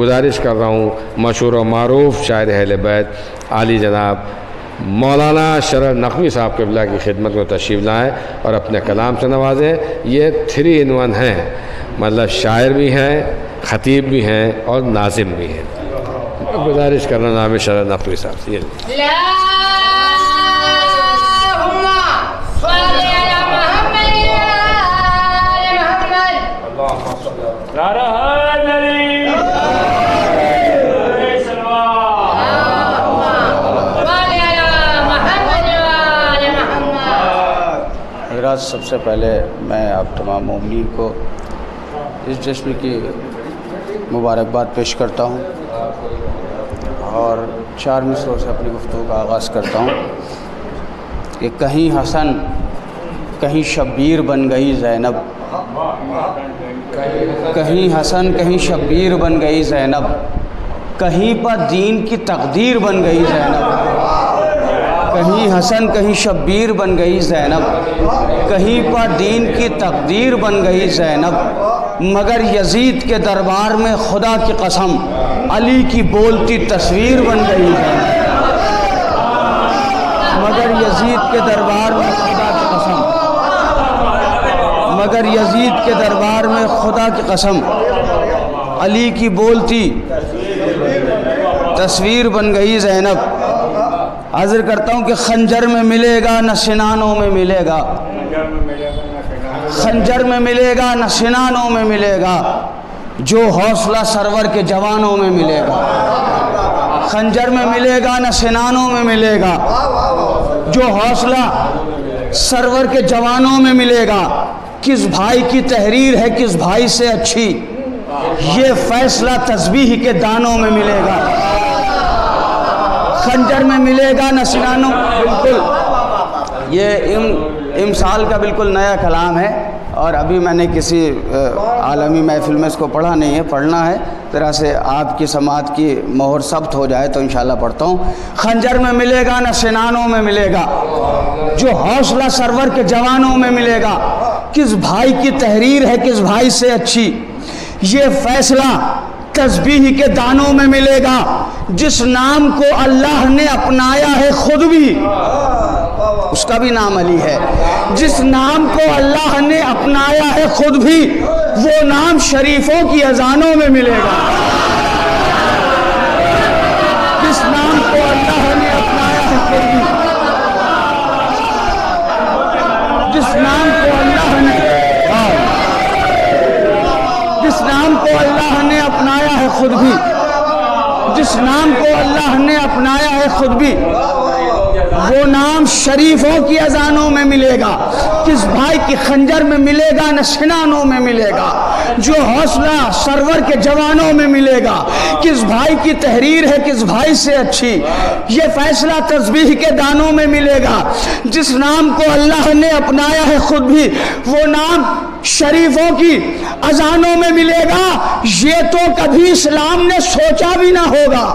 گزارش کر رہا ہوں مشہور و معروف شاعر اہل بیت عالی جناب مولانا شرف نقوی صاحب قبلہ کی خدمت میں تشریف لائیں اور اپنے کلام سے نوازیں۔ یہ 3 in 1 ہیں، مطلب شاعر بھی ہیں، خطیب بھی ہیں اور ناظم بھی ہیں۔ گزارش کرنا نام شرف نقوی صاحب سے۔ حضرات، سب سے پہلے میں آپ تمام مومنین کو اس جشن کی مبارکباد پیش کرتا ہوں اور 4 مصرعوں سے اپنی گفتگو کا آغاز کرتا ہوں کہ کہیں حسن کہیں شبیر بن گئی زینب، کہیں حسن کہیں شبیر بن گئی زینب، کہیں پر دین کی تقدیر بن گئی زینب، کہیں حسن کہیں شبیر بن گئی زینب، کہیں پر دین کی تقدیر بن گئی زینب، مگر یزید کے دربار میں خدا کی قسم علی کی بولتی تصویر بن گئی زینب، مگر یزید کے دربار میں خدا کی قسم، مگر یزید کے دربار میں خدا کی قسم علی کی بولتی تصویر بن گئی زینب۔ حاضر کرتا ہوں کہ خنجر میں ملے گا نہ سنانوں میں ملے گا، خنجر میں ملے گا نہ سنانوں میں ملے گا، جو حوصلہ سرور کے جوانوں میں ملے گا، خنجر میں ملے گا نہ سنانوں میں ملے گا، جو حوصلہ سرور کے جوانوں میں ملے گا، کس بھائی کی تحریر ہے کس بھائی سے اچھی، یہ فیصلہ تسبیح کے دانوں میں ملے گا، خنجر میں ملے گا نہ سنانوں۔ بالکل یہ امسال کا بالکل نیا کلام ہے اور ابھی میں نے کسی عالمی محفل میں اس کو پڑھا نہیں ہے، پڑھنا ہے، ذرا سے آپ کی سماعت کی مہر ثبت ہو جائے تو انشاءاللہ پڑھتا ہوں۔ خنجر میں ملے گا نہ سنانوں میں ملے گا، جو حوصلہ سرور کے جوانوں میں ملے گا، کس بھائی کی تحریر ہے کس بھائی سے اچھی، یہ فیصلہ تسبیح کے دانوں میں ملے گا، جس نام کو اللہ نے اپنایا ہے خود بھی، اس کا بھی نام علی ہے، جس نام کو اللہ نے اپنایا ہے خود بھی، وہ نام شریفوں کی اذانوں میں ملے گا، جس نام کو اللہ نے اپنایا ہے خود بھی، جس نام کو اللہ نے جس نام کو اللہ نے اپنایا ہے خود بھی، جس نام کو اللہ نے اپنایا ہے خود بھی، وہ نام شریفوں کی اذانوں میں ملے گا، کس بھائی کی خنجر میں ملے گا نہ سنانوں میں ملے گا، جو حوصلہ سرور کے جوانوں میں ملے گا، کس بھائی کی تحریر ہے کس بھائی سے اچھی، یہ فیصلہ تسبیح کے دانوں میں ملے گا، جس نام کو اللہ نے اپنایا ہے خود بھی، وہ نام شریفوں کی اذانوں میں ملے گا۔ یہ تو کبھی اسلام نے سوچا بھی نہ ہوگا،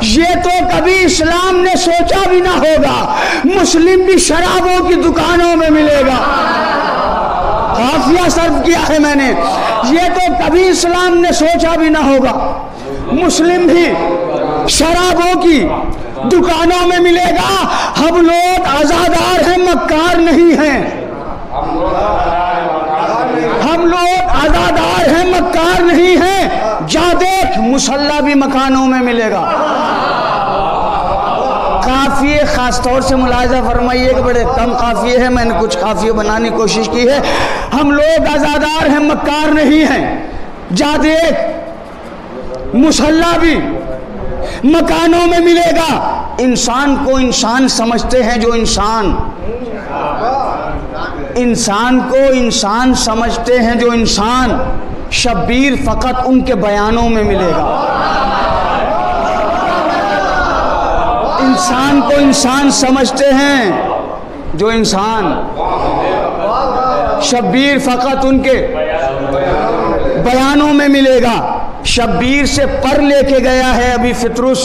یہ تو کبھی اسلام نے سوچا بھی نہ ہوگا، مسلم بھی شرابوں کی دکانوں میں ملے گا، قافیہ صرف کیا ہے میں نے، یہ تو کبھی اسلام نے سوچا بھی نہ ہوگا، مسلم بھی شرابوں کی دکانوں میں ملے گا۔ ہم لوگ عزادار ہیں مکار نہیں ہیں، ہم لوگ عزادار ہیں مکار نہیں ہیں، جا دیکھ مسلح بھی مکانوں میں ملے گا۔ قافیے خاص طور سے ملاحظہ فرمائیے کہ بڑے کم قافیے ہیں، میں نے کچھ قافیے بنانے کی کوشش کی ہے۔ ہم لوگ عزادار ہیں مکار نہیں ہیں، جا دیکھ مسلح بھی مکانوں میں ملے گا۔ انسان کو انسان سمجھتے ہیں جو انسان کو انسان سمجھتے ہیں جو انسان، شبیر فقط ان کے بیانوں میں ملے گا۔ انسان کو انسان سمجھتے ہیں جو انسان، شبیر فقط ان کے بیانوں میں ملے گا۔ شبیر سے پر لے کے گیا ہے ابھی فطرس،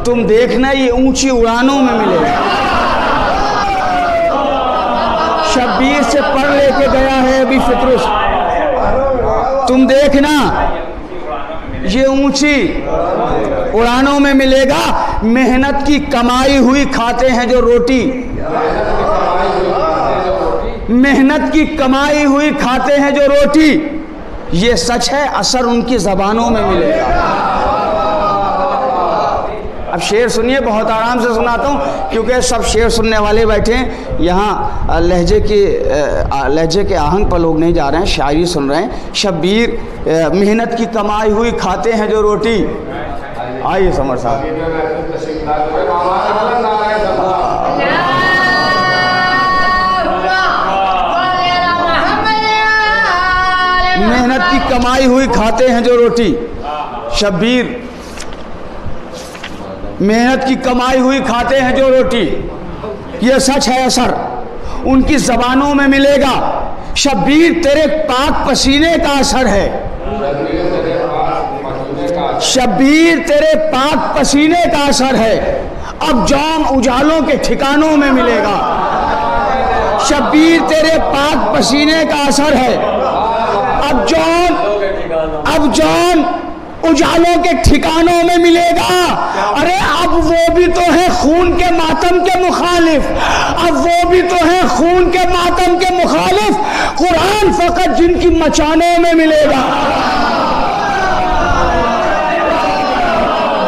تم دیکھنا یہ اونچی اڑانوں میں ملے گا۔ شبیر سے پر لے کے گیا ہے ابھی فطرس، تم دیکھنا یہ اونچی اڑانوں میں ملے گا۔ محنت کی کمائی ہوئی کھاتے ہیں جو روٹی، محنت کی کمائی ہوئی کھاتے ہیں جو روٹی، یہ سچ ہے، اثر ان کی زبانوں میں ملے گا۔ اب شعر سنیے، بہت آرام سے سناتا ہوں کیونکہ سب شعر سننے والے بیٹھے ہیں، یہاں لہجے کے آہنگ پر لوگ نہیں جا رہے ہیں، شاعری سن رہے ہیں۔ شبیر محنت کی کمائی ہوئی کھاتے ہیں جو روٹی، آئیے سمر صاحب۔ محنت کی کمائی ہوئی کھاتے ہیں جو روٹی، شبیر محنت کی کمائی ہوئی کھاتے ہیں جو روٹی، یہ سچ ہے، اثر ان کی زبانوں میں ملے گا۔ شبیر تیرے پاک پسینے کا اثر ہے، شبیر تیرے پاک پسینے کا اثر ہے، اب جام اجالوں کے ٹھکانوں میں ملے گا۔ شبیر تیرے پاک پسینے کا اثر ہے، اب جان اجالوں کے ٹھکانوں میں ملے گا۔ ارے اب وہ بھی تو ہے خون کے ماتم کے مخالف، اب وہ بھی تو ہے خون کے ماتم کے مخالف، قرآن فقط جن کی مچانوں میں ملے گا۔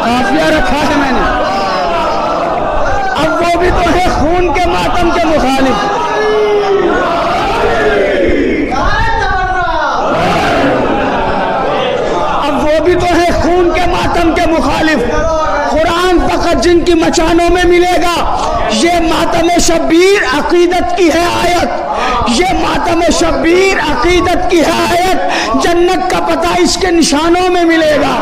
قافیہ رکھا ہے میں نے، اب وہ بھی تو ہے خون کے ماتم کے مخالف۔ بھی تو ہے خون کے ماتم کے مخالف، قرآن فقط جن کی مچانوں میں ملے گا۔ یہ ماتم شبیر عقیدت کی ہے آیت، یہ ماتم شبیر عقیدت کی ہے آیت، جنت کا پتہ اس کے نشانوں میں ملے گا۔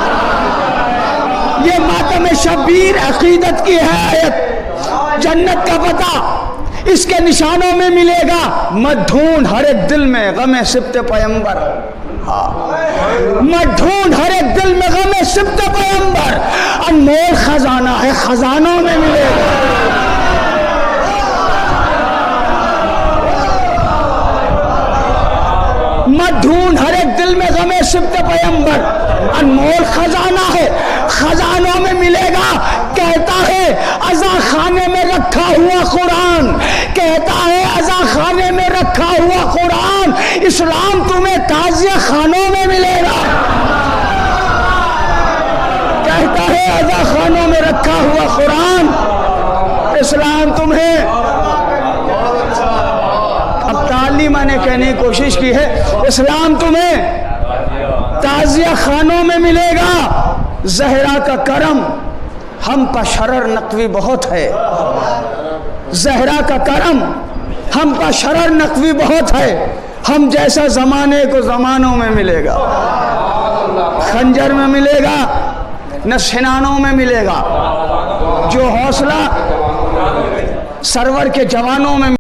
یہ ماتم شبیر عقیدت کی ہے آیت، جنت کا پتہ اس کے نشانوں میں ملے گا۔ مت ڈھونڈ ہر ایک دل میں غم سبط پیمبر، مت ڈھونڈ ہر ایک دل میں غم سبط پیمبر، انمول خزانہ ہے خزانوں میں ملے گا۔ مت ڈھونڈ ہر ایک دل میں غم سبط پیمبر، انمول خزانہ ہے خزانوں میں ملے گا۔ کہتا ہے عزا خانے میں رکھا ہوا قرآن، کہتا ہے عزا خانے میں رکھا ہوا قرآن، اسلام تمہیں تعزیہ خانوں میں ملے گا۔ کہتا ہے عزا خانوں میں رکھا ہوا قرآن، اسلام تمہیں، اب تعلیم میں نے کہنے کی کوشش کی ہے، اسلام تمہیں تعزیہ خانوں میں ملے گا۔ زہرا کا کرم ہم پر شرر نقوی بہت ہے، زہرا کا کرم ہم پر شرر نقوی بہت ہے، ہم جیسا زمانے کو زمانوں میں ملے گا، خنجر میں ملے گا نہ سنانوں میں ملے گا، جو حوصلہ سرور کے جوانوں میں